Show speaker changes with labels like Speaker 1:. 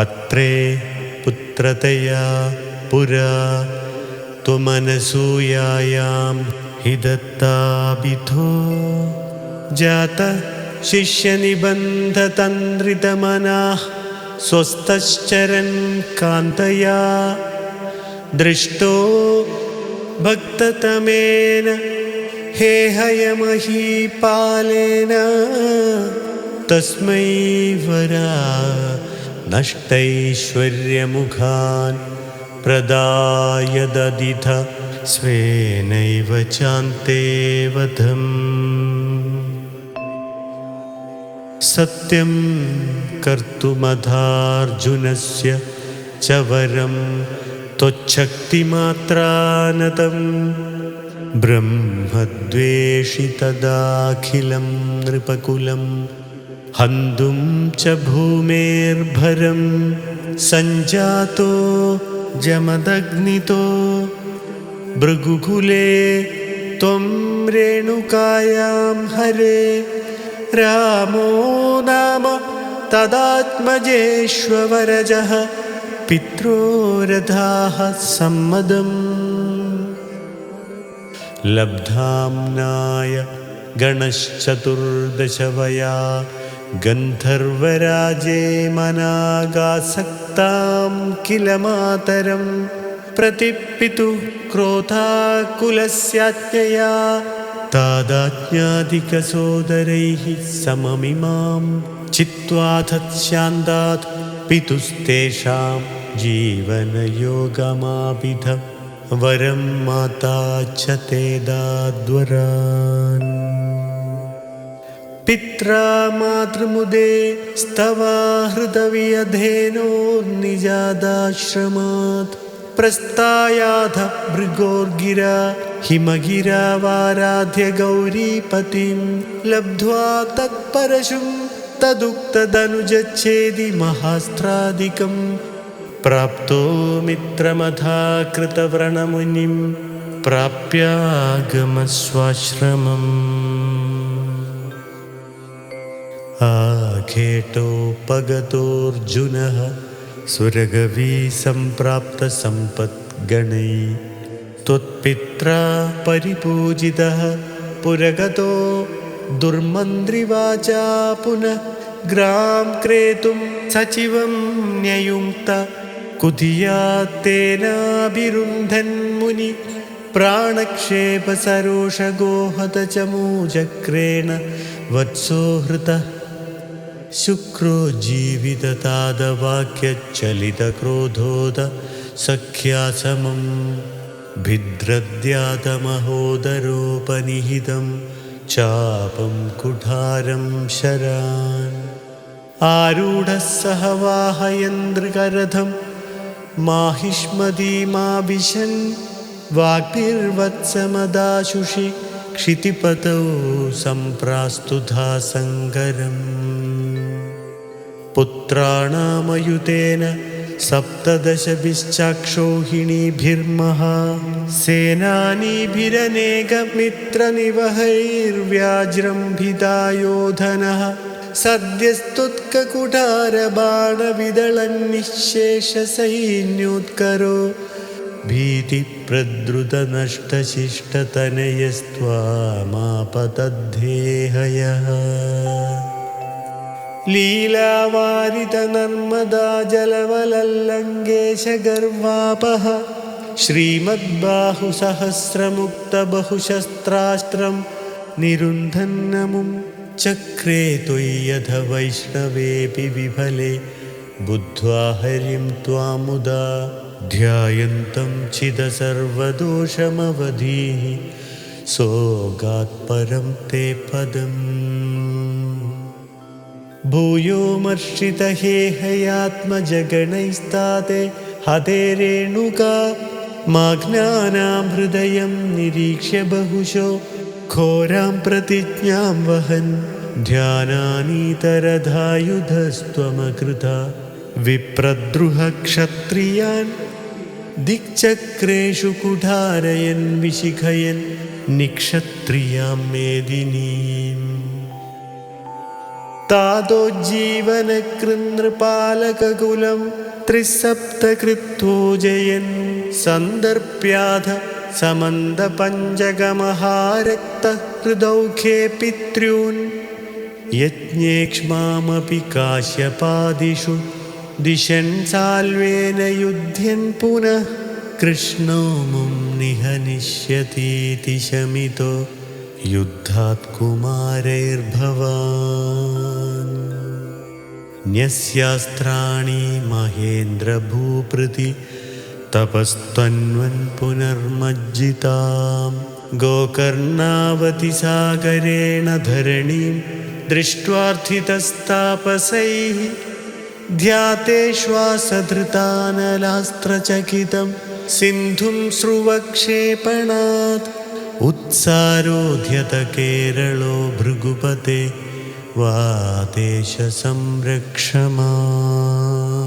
Speaker 1: अत्रे पुत्रतया पुरा त्वमनसूयायां हि दत्ताभिधो जात शिष्यनिबन्धतन्द्रितमनाः स्वस्तश्चरन् कान्तया दृष्टो भक्ततमेन हेहयमहीपालेन तस्मै वरा नष्टैश्वर्यमुखान् प्रदाय ददिथ स्वेनैव चान्ते वधम् सत्यं कर्तुमधार्जुनस्य च वरं त्वच्छक्तिमात्रानतं ब्रह्मद्वेषि तदाखिलं नृपकुलं हन्तुं च भूमेर्भरं सञ्जातो जमदग्नितो भृगुकुले त्वं रेणुकायां हरे रामो नाम तदात्मजेष्वरजः पित्रोरथाः सम्मदम् लब्धाम्नाय गणश्चतुर्दशवया गन्धर्वराजे मनागासक्तां किल मातरं प्रतिपितुः क्रोधाकुलस्याज्ञया तादाज्ञादिकसोदरैः सममिमां चित्वा तत्स्यान्दात् पितुस्तेषां जीवनयोगमाभिध वरं माता च ते दाद्वरान् पित्रा मातृमुदे स्तवा हृदवियधेनोर्निजादाश्रमात् प्रस्तायाथ भृगोर्गिरा हिमगिरावाराध्य गौरीपतिं लब्ध्वा तत्परशुं तदुक्तदनुजच्छेदि महास्त्रादिकं प्राप्तो मित्रमथाकृतव्रणमुनिं प्राप्यागमस्वाश्रमम् आखेटोपगतोऽर्जुनः सुरगवी सम्प्राप्तसम्पद्गणैः त्वत्पित्रा परिपूजितः पुरगतो दुर्मन्त्रिवाचा पुनः ग्रां क्रेतुं सचिवं न्ययुङ्क्त कुधियात्तेनाभिरुन्धन्मुनि प्राणक्षेपसरोषगोहत च मूचक्रेण वत्सो हृतः शुक्रो जीविततादवाक्यचलितक्रोधोद सख्या समं भिद्रद्यातमहोदरोपनिहितं चापं कुठारं शरान् आरूढः सह वाहयन्द्रकरथं माहिष्मदीमाभिशन् वाग्भिर्वत्समदाशुषि क्षितिपतौ सम्प्रास्तुधा सङ्गरम् पुत्राणामयुतेन सप्तदशभिश्चाक्षौहिणीभिर्महा सेनानीभिरनेकमित्रनिवहैर्व्याजृम्भितायोधनः सद्यस्तुत्ककुठारबाणविदलन्निःशेषसैन्योत्करो भीतिप्रद्रुतनष्टशिष्टतनयस्त्वामापतद्धेहयः लीलावारितनर्मदा जलवलल्लङ्घेशगर्वापः श्रीमद्बाहुसहस्रमुक्तबहुशस्त्रास्त्रं निरुन्धन्नमुं चक्रे त्वय्यथ वैष्णवेऽपि विफले बुद्ध्वा हरिं त्वामुदा ध्यायन्तं चिदसर्वदोषमवधीः सोगात्परं ते पदम् भूयोमर्षितहेहयात्मजगणैस्ताते हते रेणुका माघ्नानां हृदयं निरीक्ष्य बहुशो घोरां प्रतिज्ञां वहन् ध्यानानीतरधायुधस्त्वमकृता विप्रद्रुहक्षत्रियान् दिक्चक्रेषु कुठारयन् विशिखयन् निक्षत्रियां मेदिनीम् तादोज्जीवनकृन्नृपालककुलं त्रिसप्तकृत्वोजयन् सन्दर्प्याध समन्दपञ्चकमहारक्तहृदौखे पितॄन् यज्ञेक्ष्मामपि काश्यपादिषु दिशन् साल्वेन युध्यन् पुनः कृष्णो मुं निहनिष्यतीति शमितो युद्धात् कुमारैर्भवान् न्यस्यास्त्राणि महेन्द्रभूपृति तपस्त्वन्वन् पुनर्मज्जितां गोकर्णावतिसागरेण धरणीं दृष्ट्वार्थितस्तापसैः ध्यातेश्वासधृतानलास्त्रचकितं सिन्धुं स्रुवक्षेपणात् उत्सारोध्यत केरलो भृगुपते वातेश संरक्ष माम्।